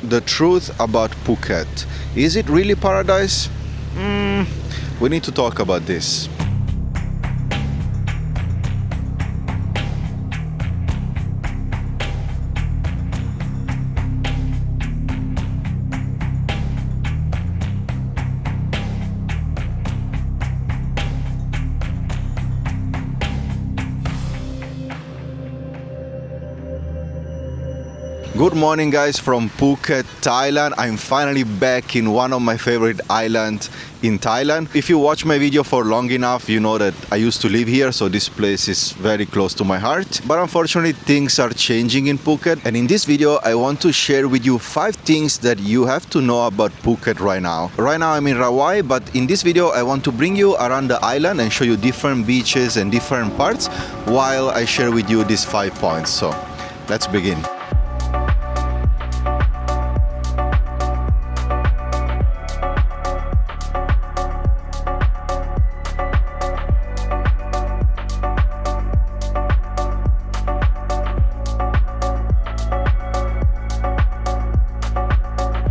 the truth about Phuket. Is it really paradise? We need to talk about this. Good morning guys from Phuket, Thailand. I'm finally back in one of my favorite islands in Thailand. If you watch my video for long enough, you know that I used to live here, so this place is very close to my heart. But unfortunately, things are changing in Phuket. And in this video, I want to share with you 5 things that you have to know about Phuket right now. Right now I'm in Rawai, but in this video, I want to bring you around the island and show you different beaches and different parts while I share with you these 5 points. So let's begin.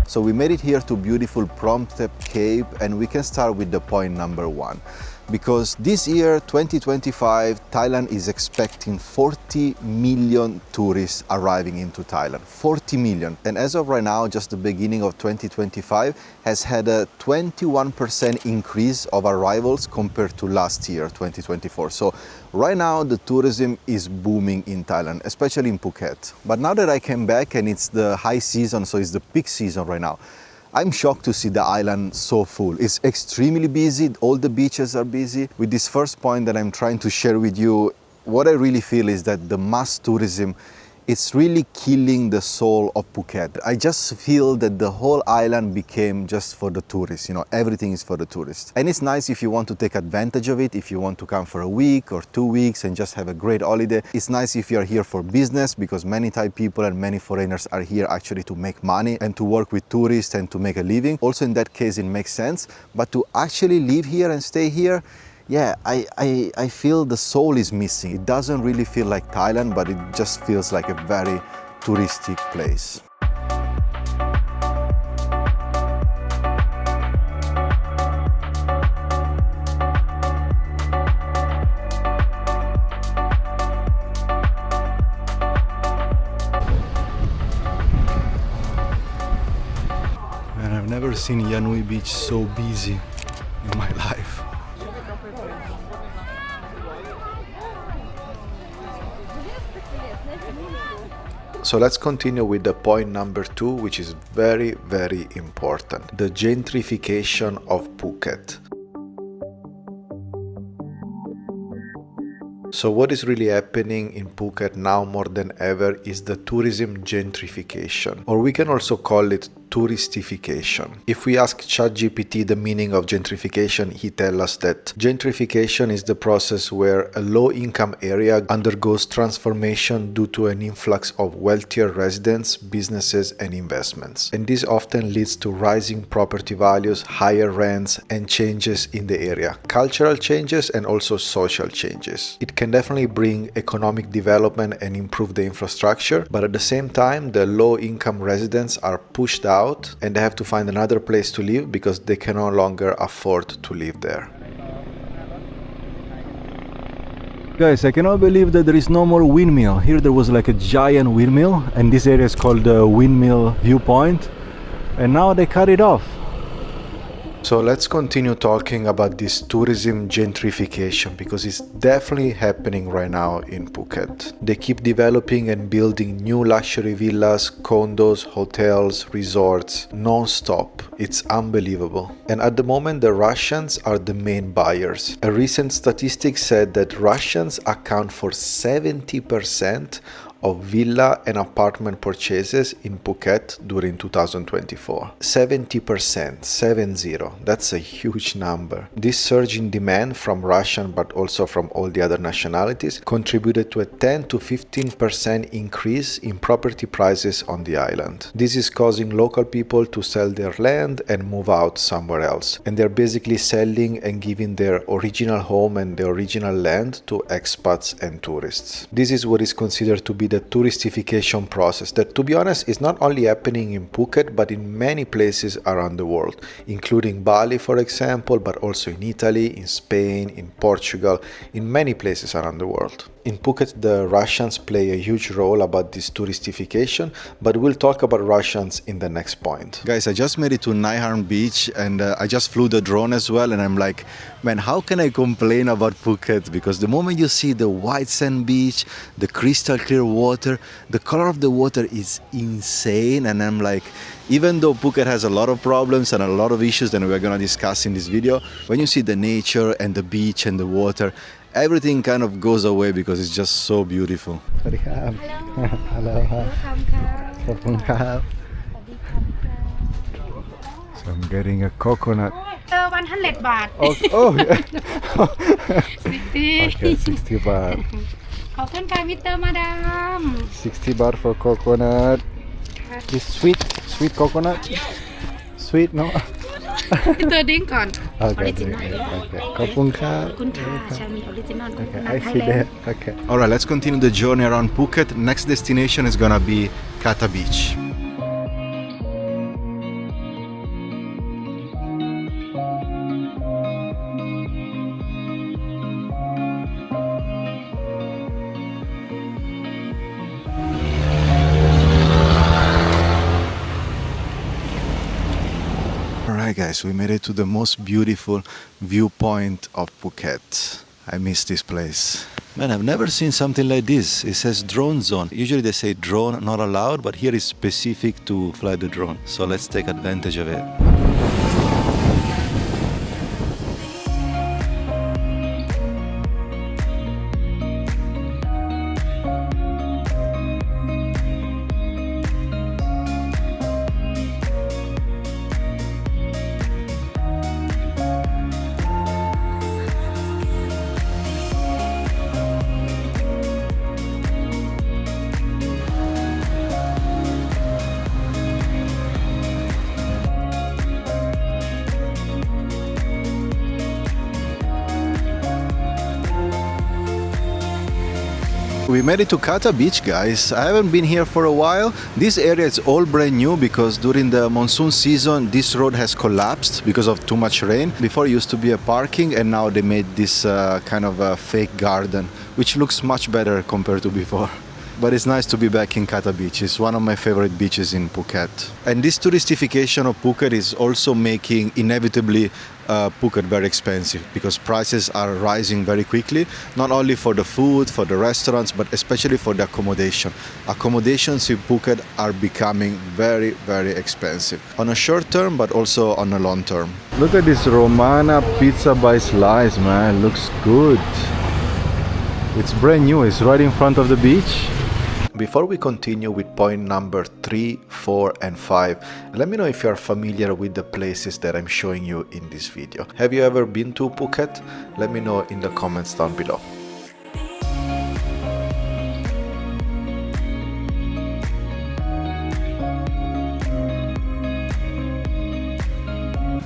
So we made it here to beautiful Promthep Cape, and we can start with the point number 1. Because this year, 2025, Thailand is expecting 40 million tourists arriving into Thailand. 40 million. And as of right now, just the beginning of 2025 has had a 21% increase of arrivals compared to last year, 2024. So right now, the tourism is booming in Thailand, especially in Phuket. But now that I came back and it's the high season, so it's the peak season right now, I'm shocked to see the island so full. It's extremely busy, all the beaches are busy. With this first point that I'm trying to share with you, what I really feel is that the mass tourism, it's really killing the soul of Phuket. I just feel that the whole island became just for the tourists, you know, everything is for the tourists. And it's nice if you want to take advantage of it, if you want to come for a week or 2 weeks and just have a great holiday. It's nice if you're here for business, because many Thai people and many foreigners are here actually to make money and to work with tourists and to make a living. Also in that case, it makes sense. But to actually live here and stay here, yeah, I feel the soul is missing. It doesn't really feel like Thailand, but it just feels like a very touristic place. And I've never seen Yanui Beach so busy in my life. So let's continue with the point number 2, which is very, very important. The gentrification of Phuket. So what is really happening in Phuket now more than ever is the tourism gentrification, or we can also call it touristification. If we ask ChatGPT the meaning of gentrification, he tells us that gentrification is the process where a low-income area undergoes transformation due to an influx of wealthier residents, businesses, and investments. And this often leads to rising property values, higher rents, and changes in the area, cultural changes and also social changes. It can definitely bring economic development and improve the infrastructure, but at the same time, the low-income residents are pushed out and they have to find another place to live because they can no longer afford to live there. Guys, I cannot believe that there is no more windmill. Here there was like a giant windmill, and this area is called the windmill viewpoint, and now they cut it off. So let's continue talking about this tourism gentrification, because it's definitely happening right now in Phuket. They keep developing and building new luxury villas, condos, hotels, resorts, non-stop. It's unbelievable. And at the moment, the Russians are the main buyers. A recent statistic said that Russians account for 70% of villa and apartment purchases in Phuket during 2024. 70%, 70. That's a huge number. This surge in demand from Russian but also from all the other nationalities contributed to a 10 to 15% increase in property prices on the island. This is causing local people to sell their land and move out somewhere else. And they're basically selling and giving their original home and the original land to expats and tourists. This is what is considered to be the touristification process that, to be honest, is not only happening in Phuket but in many places around the world, including Bali, for example, but also in Italy, in Spain, in Portugal, in many places around the world. In Phuket, the Russians play a huge role about this touristification, but we'll talk about Russians in the next point. Guys, I just made it to Nai Harn beach and I just flew the drone as well, and I'm like, man, how can I complain about Phuket? Because the moment you see the white sand beach, the crystal clear water, the color of the water is insane, and I'm like, even though Phuket has a lot of problems and a lot of issues that we're gonna discuss in this video, when you see the nature and the beach and the water, everything kind of goes away because it's just so beautiful. Hello. So I'm getting a coconut. 100 baht. Oh, yeah. 60. Okay, 60 baht. ขอบคุณค่ะมิสเตอร์มาดาม 60 baht for coconut. This sweet coconut. Sweet, no? มิสเตอร์ดิ้งก่อน Okay, okay. ขอบคุณครับ คุณค่ะชามีออริจินอล Okay, I see that. Okay. Alright, let's continue the journey around Phuket. Next destination is gonna be Kata Beach. Alright guys, we made it to the most beautiful viewpoint of Phuket. I miss this place. Man, I've never seen something like this. It says drone zone. Usually they say drone not allowed, but here is specific to fly the drone. So let's take advantage of it. We made it to Kata Beach, guys. I haven't been here for a while. This area is all brand new because during the monsoon season this road has collapsed because of too much rain. Before it used to be a parking, and now they made this kind of a fake garden, which looks much better compared to before. But it's nice to be back in Kata Beach. It's one of my favorite beaches in Phuket. And this touristification of Phuket is also making, inevitably, Phuket very expensive because prices are rising very quickly, not only for the food, for the restaurants, but especially for the accommodation. Accommodations in Phuket are becoming very, very expensive on a short term, but also on a long term. Look at this Romana pizza by Slice, man. Looks good. It's brand new. It's right in front of the beach. Before we continue with point number 3, 4 and 5, let me know if you are familiar with the places that I'm showing you in this video. Have you ever been to Phuket? Let me know in the comments down below.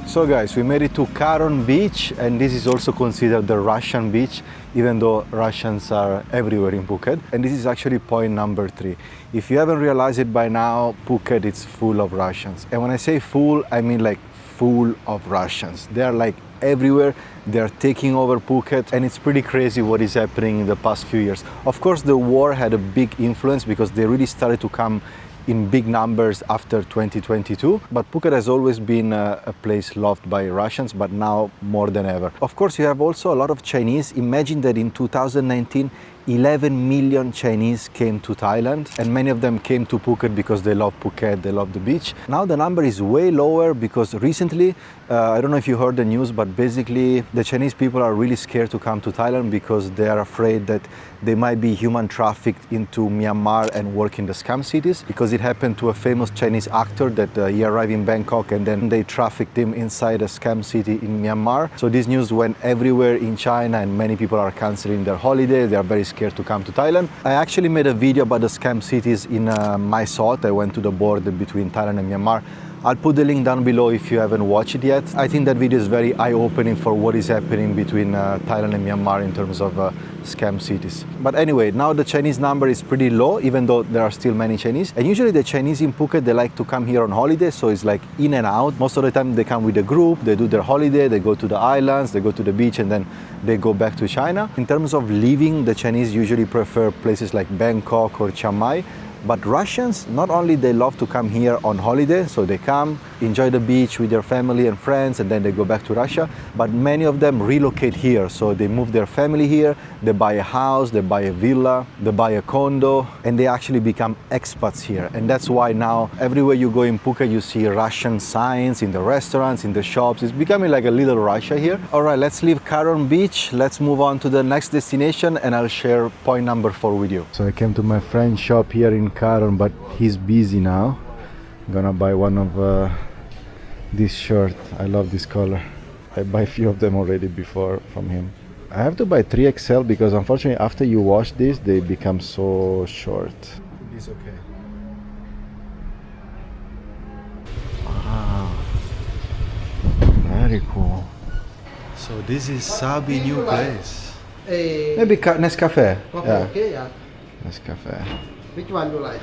So guys, we made it to Karon Beach, and this is also considered the Russian beach, even though Russians are everywhere in Phuket. And this is actually point number 3. If you haven't realized it by now, Phuket is full of Russians. And when I say full, I mean like full of Russians. They are like everywhere. They are taking over Phuket, and it's pretty crazy what is happening in the past few years. Of course, the war had a big influence because they really started to come in big numbers after 2022, but Phuket has always been a place loved by Russians, but now more than ever. Of course, you have also a lot of Chinese. Imagine that in 2019, 11 million Chinese came to Thailand, and many of them came to Phuket because they love Phuket, they love the beach. Now the number is way lower because recently, I don't know if you heard the news, but basically the Chinese people are really scared to come to Thailand because they are afraid that they might be human trafficked into Myanmar and work in the scam cities, because it happened to a famous Chinese actor that he arrived in Bangkok and then they trafficked him inside a scam city in Myanmar. So this news went everywhere in China and many people are cancelling their holiday. They are very scared to come to Thailand. I actually made a video about the scam cities in my thought. I went to the border between Thailand and Myanmar. I'll put the link down below if you haven't watched it yet. I think that video is very eye-opening for what is happening between Thailand and Myanmar in terms of scam cities. But anyway, now the Chinese number is pretty low, even though there are still many Chinese. And usually the Chinese in Phuket, they like to come here on holiday, so it's like in and out. Most of the time they come with a group, they do their holiday, they go to the islands, they go to the beach, and then they go back to China. In terms of living, the Chinese usually prefer places like Bangkok or Chiang Mai. But Russians, not only they love to come here on holiday, so they come, enjoy the beach with their family and friends, and then they go back to Russia, but many of them relocate here. So they move their family here, they buy a house, they buy a villa, they buy a condo, and they actually become expats here. And that's why now everywhere you go in Phuket, you see Russian signs in the restaurants, in the shops. It's becoming like a little Russia here. All right, let's leave Karon Beach. Let's move on to the next destination, and I'll share point number 4 with you. So I came to my friend's shop here in Karon, but he's busy now. I'm gonna buy one of this shirt. I love this color. I buy a few of them already before from him. I have to buy 3XL because unfortunately after you wash this they become so short. It is okay. Wow, very cool. So this is Sabi new place. Maybe Nescafe. Yeah. Okay, yeah. Nescafe. Which one you like?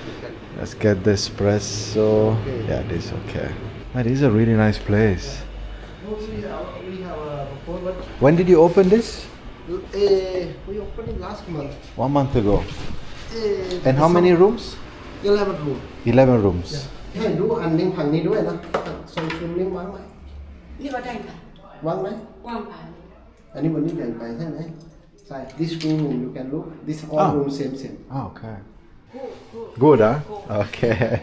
Let's get the espresso. Okay. Yeah, this is okay. That is a really nice place. We have a proposal. When did you open this? We opened it last month. 1 month ago. And how many rooms? 11 room. 11 rooms. ให้ดูอันนึงฝั่งนี้ด้วยนะโซนซูมลิงก์วางไหม นี่ว่าได้ค่ะ วางไหม ว่างผ่าน อันนี้วันนี้แบ่งไปใช่ไหมใช่ this room you can look this all room same Oh, okay. Good, huh? Okay.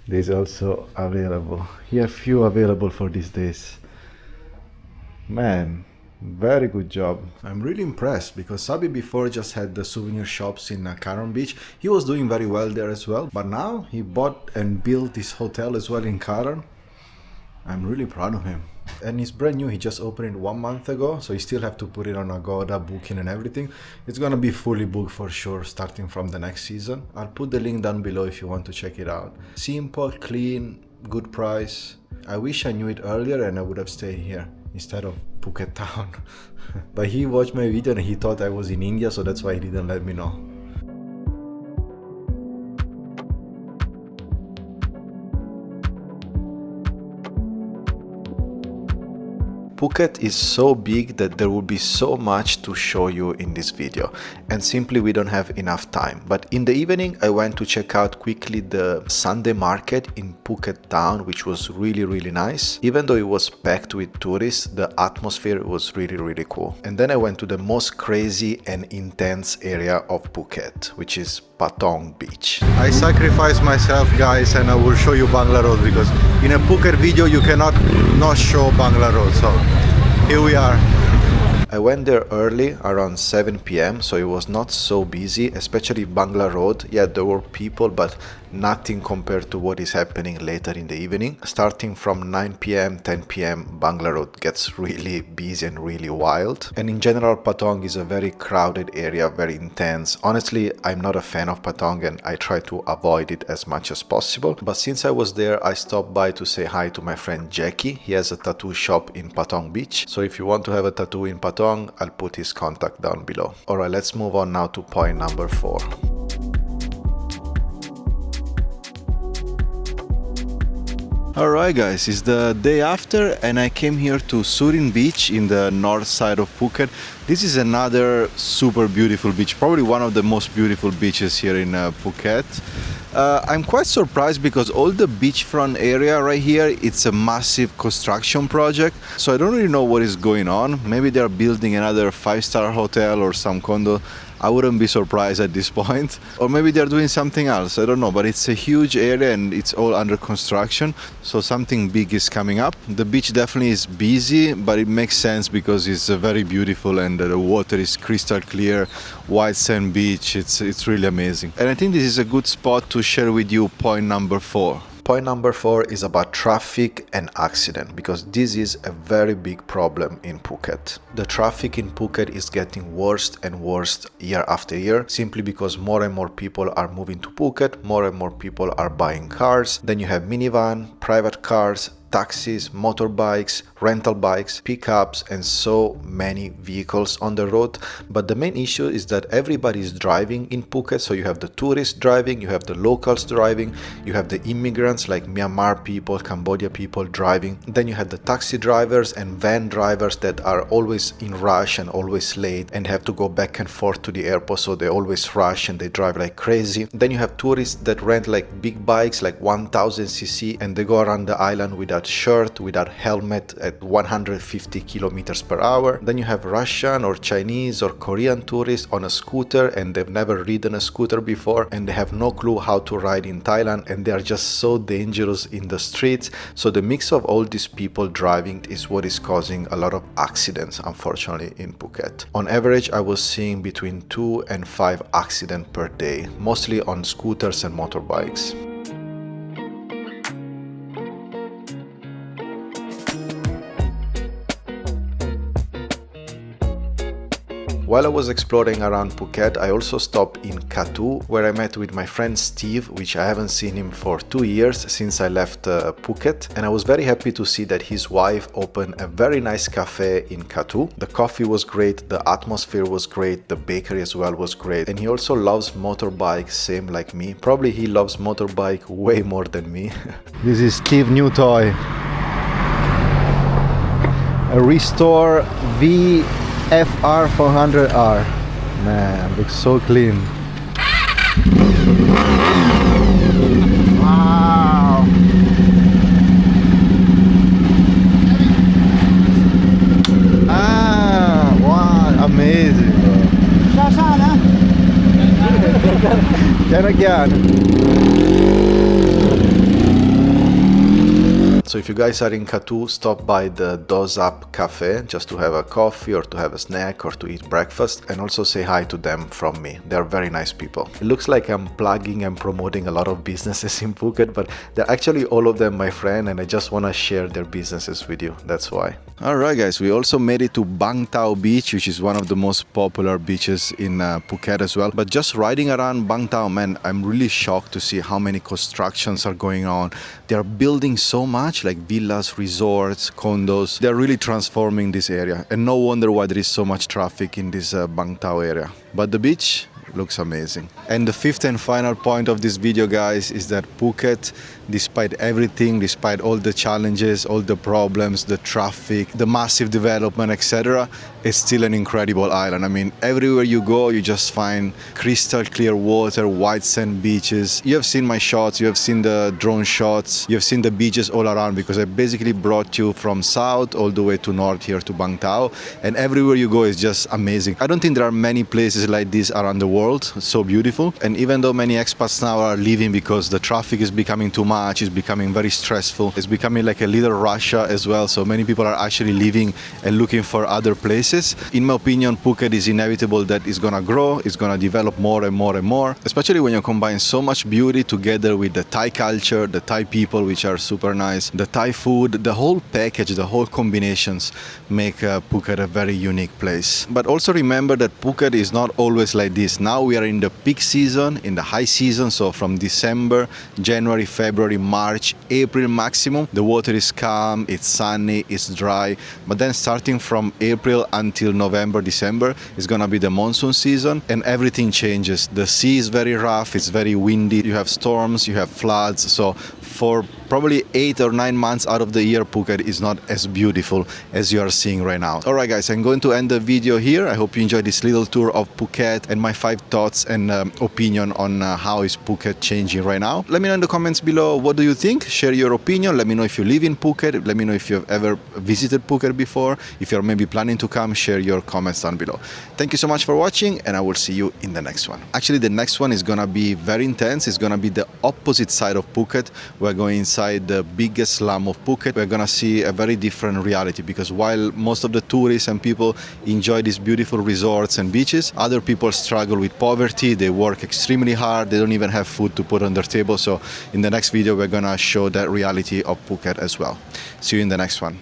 This also available. Here, few available for these days. Man, very good job. I'm really impressed because Sabi before just had the souvenir shops in Karon Beach. He was doing very well there as well. But now he bought and built this hotel as well in Karon. I'm really proud of him. And it's brand new. He just opened it 1 month ago, so you still have to put it on Agoda, booking and everything. It's gonna be fully booked for sure starting from the next season. I'll put the link down below if you want to check it out. Simple, clean, good price. I wish I knew it earlier and I would have stayed here instead of Phuket Town. But he watched my video and he thought I was in India, so that's why he didn't let me know. Phuket is so big that there will be so much to show you in this video, and simply we don't have enough time. But in the evening I went to check out quickly the Sunday market in Phuket Town, which was really nice. Even though it was packed with tourists, the atmosphere was really cool. And then I went to the most crazy and intense area of Phuket, which is Patong Beach. I sacrificed myself, guys, and I will show you Bangla Road because in a Phuket video you cannot not show Bangla Road. So here we are. I went there early, around 7 p.m, so it was not so busy, especially Bangla Road. Yeah, there were people, but nothing compared to what is happening later in the evening. Starting from 9 p.m, 10 p.m, Bangla Road gets really busy and really wild. And in general, Patong is a very crowded area, very intense. Honestly, I'm not a fan of Patong and I try to avoid it as much as possible. But since I was there, I stopped by to say hi to my friend Jackie. He has a tattoo shop in Patong Beach. So if you want to have a tattoo in Patong, I'll put his contact down below. Alright, let's move on now to point number 4. Alright guys, it's the day after and I came here to Surin Beach in the north side of Phuket. This is another super beautiful beach, probably one of the most beautiful beaches here in Phuket. I'm quite surprised because all the beachfront area right here, it's a massive construction project. So I don't really know what is going on. Maybe they're building another 5-star hotel or some condo. I wouldn't be surprised at this point. Or maybe they're doing something else, I don't know. But it's a huge area and it's all under construction. So something big is coming up. The beach definitely is busy, but it makes sense because it's very beautiful and the water is crystal clear, white sand beach. It's really amazing. And I think this is a good spot to share with you point number 4. Point number 4 is about traffic and accident, because this is a very big problem in Phuket. The traffic in Phuket is getting worse and worse year after year, simply because more and more people are moving to Phuket, more and more people are buying cars. Then you have minivan, private cars, taxis, motorbikes, rental bikes, pickups, and so many vehicles on the road. But the main issue is that everybody is driving in Phuket. So you have the tourists driving, you have the locals driving, you have the immigrants like Myanmar people, Cambodia people driving. Then you have the taxi drivers and van drivers that are always in rush and always late and have to go back and forth to the airport, so they always rush and they drive like crazy. Then you have tourists that rent like big bikes like 1000cc and they go around the island without shirt, without helmet at 150 kilometers per hour. Then you have Russian or Chinese or Korean tourists on a scooter and they've never ridden a scooter before and they have no clue how to ride in Thailand and they are just so dangerous in the streets. So the mix of all these people driving is what is causing a lot of accidents, unfortunately, in Phuket. On average, I was seeing between 2 and 5 accidents per day, mostly on scooters and motorbikes. While I was exploring around Phuket, I also stopped in Katu, where I met with my friend Steve, which I haven't seen him for 2 years since I left Phuket. And I was very happy to see that his wife opened a very nice cafe in Katu. The coffee was great, the atmosphere was great, the bakery as well was great. And he also loves motorbikes, same like me. Probably he loves motorbike way more than me. This is Steve's new toy. A Restore VFR 400R. Man, looks so clean. Wow. Wow, amazing, bro. So if you guys are in Katu, stop by the Dozap Cafe just to have a coffee or to have a snack or to eat breakfast, and also say hi to them from me. They're very nice people. It looks like I'm plugging and promoting a lot of businesses in Phuket, but they're actually all of them my friend and I just want to share their businesses with you. That's why. Alright guys, we also made it to Bang Tao Beach, which is one of the most popular beaches in Phuket as well. But just riding around Bang Tao, man, I'm really shocked to see how many constructions are going on. They are building so much, like villas, resorts, condos. They're really transforming this area, and no wonder why there is so much traffic in this Bang Tao area. But the beach looks amazing. And the fifth and final point of this video, guys, is that Phuket, despite everything, despite all the challenges, all the problems, the traffic, the massive development, etc., it's still an incredible island. I mean, everywhere you go, you just find crystal clear water, white sand beaches. You have seen my shots, you have seen the drone shots, you have seen the beaches all around, because I basically brought you from south all the way to north here to Bang Tao, and everywhere you go is just amazing. I don't think there are many places like this around the world, so beautiful. And even though many expats now are leaving because the traffic is becoming too much, it's becoming very stressful, it's becoming like a little Russia as well, so many people are actually leaving and looking for other places. In my opinion, Phuket is inevitable that it's gonna grow, it's gonna develop more and more and more, especially when you combine so much beauty together with the Thai culture, the Thai people, which are super nice, the Thai food, the whole package, the whole combinations make Phuket a very unique place. But also remember that Phuket is not always like this. Now we are in the peak season, in the high season, so from December, January, February, March, April maximum, the water is calm, it's sunny, it's dry. But then starting from April until November, December is gonna be the monsoon season, and everything changes. The sea is very rough, it's very windy, you have storms, you have floods. So for probably 8 or 9 months out of the year, Phuket is not as beautiful as you are seeing right now. Alright guys, I'm going to end the video here. I hope you enjoyed this little tour of Phuket and my 5 thoughts and opinion on how is Phuket changing right now. Let me know in the comments below, what do you think? Share your opinion. Let me know if you live in Phuket. Let me know if you've ever visited Phuket before. If you're maybe planning to come, share your comments down below. Thank you so much for watching, and I will see you in the next one. Actually, the next one is gonna be very intense. It's gonna be the opposite side of Phuket. We're going inside the biggest slum of Phuket. We're gonna see a very different reality, because while most of the tourists and people enjoy these beautiful resorts and beaches, other people struggle with poverty. They work extremely hard. They don't even have food to put on their table. So in the next video, we're gonna show that reality of Phuket as well. See you in the next one.